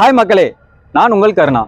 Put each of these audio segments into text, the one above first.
Hi மக்களே, நான் உங்கள் கருணா.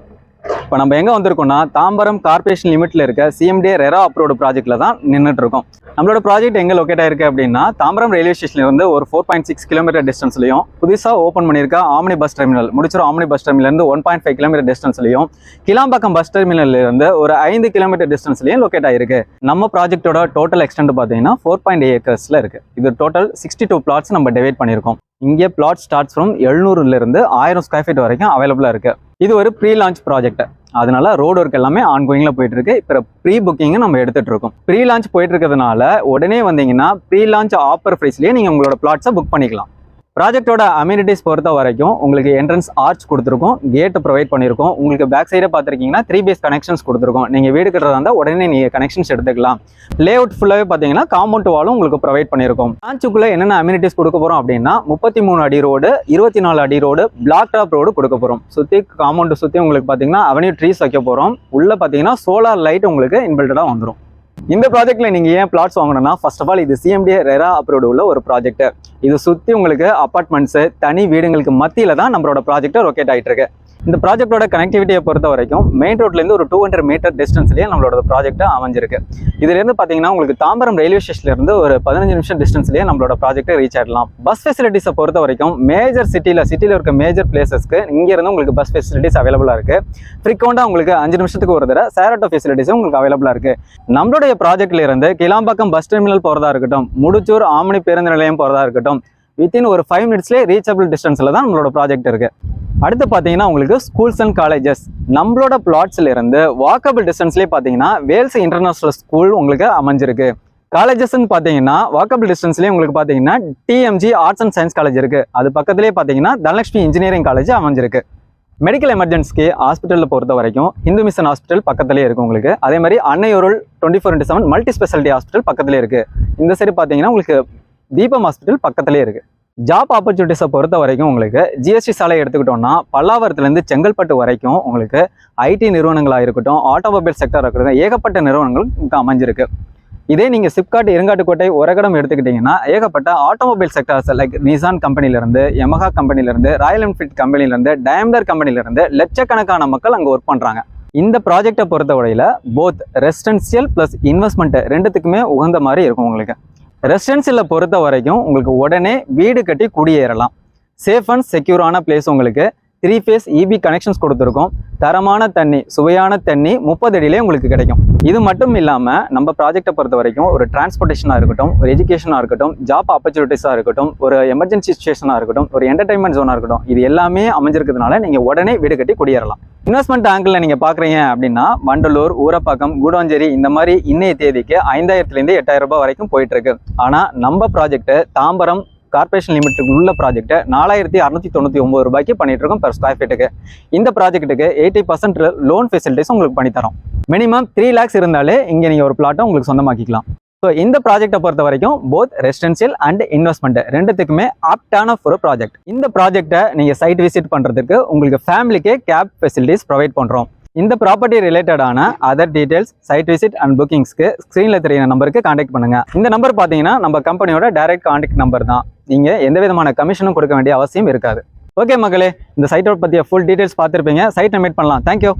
இப்போ நம்ம எங்கே வந்திருக்கோம்னா தாம்பரம் கார்பரேஷன் லிமிட்டில் இருக்க சிஎம்டி ரெரா அப்ரோடு ப்ராஜெக்ட்டில் தான் நின்றுட்டு இருக்கோம். நம்மளோட ப்ராஜெக்ட் எங்கே லொக்கேட் ஆயிருக்கு அப்படின்னா தாம்பரம் ரயில்வே ஸ்டேஷன்லேருந்து ஒரு 4.6 கிலோமீட்டர் டிஸ்டன்ஸ்லையும் புதுசாக ஓப்பன் பண்ணியிருக்க ஆம்னி பஸ் டெர்மினல் முடிச்சிடும் ஆம்னி பஸ் டெர்மினலேருந்து 1.5 கிலோமீட்டர் டிஸ்டன்ஸ்லையும் கிளாம்பாக்கம் பஸ் டெர்மினல்லேருந்து ஒரு 5 கிலோமீட்டர் டிஸ்டன்ஸ்லையும் லொக்கேட் ஆயிருக்கு. நம்ம ப்ராஜெக்டோட டோட்டல் எக்ஸ்டெண்ட் பார்த்தீங்கன்னா 4.8 ஏக்கர்ஸில் இருக்குது. இது டோட்டல் 62 பிளாட்ஸ் நம்ம டிவைட் பண்ணியிருக்கோம். இங்கே பிளாட் ஸ்டார்ட்ஸ் ஃப்ரம் 700லேருந்து 1000 ஸ்கொயர் ஃபீட் வரைக்கும் அவைலபிளாக இருக்குது. இது ஒரு ப்ரீ லான்ச் ப்ராஜெக்ட், அதனால ரோடு ஒர்க் எல்லாமே ஆன்கோயிங்கில் போயிட்டு இருக்கு. இப்போ ப்ரீ புக்கிங் நம்ம எடுத்துட்டு இருக்கோம். ப்ரீ லான்ச் போயிட்டு இருக்கிறதுனால உடனே வந்தீங்கன்னா ப்ரீ லான்ச் ஆஃபர் ப்ரைஸ்லேயே நீங்கள் உங்களோட பிளாட்ஸை புக் பண்ணிக்கலாம். ப்ராஜெக்டோட அம்யூனிட்டிஸ் பொறுத்த வரைக்கும் உங்களுக்கு என்ட்ரன்ஸ் ஆர்ச் கொடுத்துருக்கோம், கேட்டு ப்ரொவைட் பண்ணியிருக்கோம். உங்களுக்கு பேக் சைடை பார்த்துருக்கீங்கன்னா 3 பேஸ் கனெக்ஷன்ஸ் கொடுத்துருக்கோம். நீங்கள் வீடு கட்டுறதா இருந்தால் உடனே நீங்கள் கனெக்ஷன்ஸ் எடுத்துக்கலாம். லே அவுட் ஃபுல்லாகவே பார்த்தீங்கன்னா காம்பவுண்ட் வாலும் உங்களுக்கு ப்ரொவைட் பண்ணியிருக்கோம். லான்ச்சுக்குள்ளே என்னென்ன அம்யூனிட்டிஸ் கொடுக்க போகிறோம் அப்படின்னா 33 அடி ரோடு, 24 அடி ரோடு, பிளாக் டாப் ரோடு கொடுக்க போகிறோம். சுற்றி காம்பவுண்ட் சுற்றி உங்களுக்கு பார்த்தீங்கன்னா அவென்யூ ட்ரீஸ் வைக்க போகிறோம். உள்ளே பார்த்தீங்கன்னா சோலார் லைட் உங்களுக்கு இன்பில்டடாக வந்துடும். இந்த ப்ராஜெக்ட்ல நீங்க ஏன் பிளாட்ஸ் வாங்கணும்னா, ஃபர்ஸ்ட் ஆஃப் ஆல் இது சிஎம்டி ரெரா அப்ரூவ்டு உள்ள ஒரு ப்ராஜெக்ட். இது சுற்றி உங்களுக்கு அப்பார்ட்மெண்ட்ஸ், தனி வீடுங்களுக்கு மத்தியில தான் நம்மளோட ப்ராஜெக்ட் லொக்கேட் ஆகிட்டு இருக்கு. இந்த ப்ராஜெக்டோட கனெக்டிவிட்டியை பொறுத்த வரைக்கும் மெயின் ரோட்லேருந்து ஒரு 200 மீட்டர் டிஸ்டன்ஸ்லேயே நம்மளோட ப்ராஜெக்ட் அமைஞ்சிருக்கு. இதுலேருந்து பார்த்தீங்கன்னா உங்களுக்கு தாம்பரம் ரயில்வே ஸ்டேஷன்லேருந்து ஒரு 15 நிமிஷம் டிஸ்டன்ஸ்லேயே நம்மளோட ப்ராஜெக்ட்டை ரீச் ஆகிடலாம். பஸ் ஃபெசிலிட்டிஸை பொறுத்த வரைக்கும் மேஜர் சிட்டியில் இருக்க மேஜர் பிளேசஸ்க்கு இங்கேருந்து உங்களுக்கு பஸ் ஃபெசிலிட்டிஸ் அவைலபிளாக இருக்குது. ஃப்ரீக்வெண்ட்டாக உங்களுக்கு 5 நிமிஷத்துக்கு ஒரு தடவை ஷேர் ஆட்டோ ஃபெசிலிட்டிஸும் உங்களுக்கு அவைலபிளாக இருக்குது. நம்மளுடைய ப்ராஜெக்ட்ல இருந்து கிளாம்பாக்கம் பஸ் டெர்மினல் போகிறதா இருக்கட்டும், முடிச்சூர் ஆம்னி பேருந்து நிலையம் போகிறதா இருக்கட்டும், வித்தின் ஒரு 5 மினிட்ஸ்லேயே ரீச்சபிள் டிஸ்டன்ஸில் தான் நம்மளோட ப்ராஜெக்ட் இருக்குது. அடுத்து பார்த்தீங்கன்னா உங்களுக்கு ஸ்கூல்ஸ் அண்ட் காலேஜஸ் நம்மளோட பிளாட்ஸ்ல இருந்து வாக்கபிள் டிஸ்டன்ஸ்லேயே பார்த்தீங்கன்னா வேல்ஸ் இன்டர்நேஷனல் ஸ்கூல் உங்களுக்கு அமைஞ்சிருக்கு. காலேஜஸ்ன்னு பார்த்தீங்கன்னா வாக்கபிள் டிஸ்டன்ஸ்லேயே உங்களுக்கு பார்த்தீங்கன்னா DMG arts and science college இருக்குது. அது பக்கத்துலேயே பார்த்தீங்கன்னா தனலட்சுமி இன்ஜினியரிங் காலேஜ் அமைஞ்சிருக்கு. மெடிக்கல் எமர்ஜென்சிக்கு ஹாஸ்பிட்டலில் பொறுத்த வரைக்கும் இந்து மிஷன் ஹாஸ்பிட்டல் பக்கத்துலேயே இருக்குது உங்களுக்கு. அதே மாதிரி அன்னையூருள் 24/7 மல்டி ஸ்பெஷாலிட்டி ஹாஸ்பிட்டல் பக்கத்துலேயே இருக்குது. இந்த சைடு பார்த்தீங்கன்னா உங்களுக்கு தீபம் ஹாஸ்பிட்டல் பக்கத்துலேயே இருக்குது. ஜாப் ஆப்பர்ச்சுனிட்டிஸை பொறுத்த வரைக்கும் உங்களுக்கு ஜிஎஸ்டி சாலை எடுத்துக்கிட்டோம்னா பல்லாவரத்துலேருந்து செங்கல்பட்டு வரைக்கும் உங்களுக்கு ஐடி நிறுவனங்களாக இருக்கட்டும், ஆட்டோமொபைல் செக்டராக இருக்கட்டும், ஏகப்பட்ட நிறுவனங்கள் இங்கே அமைஞ்சிருக்கு. இதே நீங்கள் சிப்காட், இருங்காட்டுக்கோட்டை, உரகடம் எடுத்துக்கிட்டிங்கன்னா ஏகப்பட்ட ஆட்டோமொபைல் செக்டர்ஸ் லைக் நிசான் கம்பெனிலேருந்து, யமஹா கம்பெனிலேருந்து, ராயல் என்ஃபீல்ட் கம்பெனிலேருந்து, டயம்லர் கம்பெனிலேருந்து லட்சக்கணக்கான மக்கள் அங்கே ஒர்க் பண்ணுறாங்க. இந்த ப்ராஜெக்டை பொறுத்த வரையில் போத் ரெசிடென்சியல் ப்ளஸ் இன்வெஸ்ட்மெண்ட் ரெண்டுத்துக்குமே உகந்த மாதிரி இருக்கும். உங்களுக்கு ரெசிடென்சியலில் பொறுத்த வரைக்கும் உங்களுக்கு உடனே வீடு கட்டி குடியேறலாம். சேஃப் அண்ட் செக்யூரான பிளேஸ், உங்களுக்கு 3 ஃபேஸ் இபி கனெக்ஷன்ஸ் கொடுத்துருக்கோம். தரமான தண்ணி, சுவையான தண்ணி 30 அடியிலே உங்களுக்கு கிடைக்கும். இது மட்டும் இல்லாமல் நம்ம ப்ராஜெக்டை பொறுத்த வரைக்கும் ஒரு டிரான்ஸ்போர்ட்டேஷனாக இருக்கட்டும், ஒரு எஜுகேஷனாக இருக்கட்டும், ஜாப் ஆப்பர்ச்சுனிட்டிஸாக இருக்கட்டும், ஒரு எமர்ஜென்சி சிச்சுவேஷனாக இருக்கட்டும், ஒரு என்டர்டைன்மெண்ட் ஜோனாக இருக்கட்டும், இது எல்லாமே அமைஞ்சிருக்கிறதுனால நீங்கள் உடனே வீடு கட்டி குடியேறலாம். இன்வெஸ்ட்மெண்ட் ஆங்கிளில் நீங்கள் பார்க்குறீங்க அப்படின்னா வண்டலூர், ஊரப்பாக்கம், கூடாஞ்சேரி இந்த மாதிரி இன்னைய தேதிக்கு 5000லேருந்து 8000 ரூபாய் வரைக்கும் போயிட்டு இருக்கு. ஆனால் நம்ம ப்ராஜெக்ட் தாம்பரம் கார்பரேஷன் லிமிட்டுக்கு உள்ள ப்ராஜெக்ட் 4699 ரூபாய்க்கு பண்ணிட்டு இருக்கோம் பெர் ஸ்கொயர் ஃபீட்டுக்கு. இந்த ப்ராஜெக்ட்டுக்கு 80% லோன் ஃபெசிலிட்டிஸ் உங்களுக்கு பண்ணித்தரோம். மினிமம் 3 lakhs இருந்தாலே இங்கே நீங்கள் ஒரு பிளாட்டை உங்களுக்கு சொந்தமாக்கிக்கலாம். ஸோ இந்த ப்ராஜெக்டை பொறுத்த வரைக்கும் போத் ரெசிடென்சியல் அண்ட் இன்வெஸ்ட்மெண்ட் ரெண்டுத்துக்குமே ஆப்டான ஒரு ப்ராஜெக்ட். இந்த ப்ராஜெக்டை நீங்கள் சைட் விசிட் பண்ணுறதுக்கு உங்களுக்கு ஃபேமிலிக்கே கேப் ஃபெசிலிட்டிஸ் ப்ரொவைட் பண்ணுறோம். இந்த ப்ராப்பர்ட்டி ரிலேட்டடான other details, site visit and புக்கிங்ஸ்க்கு ஸ்க்ரீனில் தெரியிற நம்பருக்கு கான்டாக்ட் பண்ணுங்க. இந்த நம்பர் பார்த்தீங்கன்னா நம்ம கம்பெனியோட டைரக்ட் கான்டாக்ட் நம்பர் தான். நீங்கள் எந்த விதமான கமிஷனும் கொடுக்க வேண்டிய அவசியம் இருக்காது. ஓகே மக்களே, இந்த சைட்டோட பற்றிய ஃபுல் டீடைல்ஸ் பார்த்துருப்பீங்க. சைட்டை மீட் பண்ணலாம். தேங்க்யூ.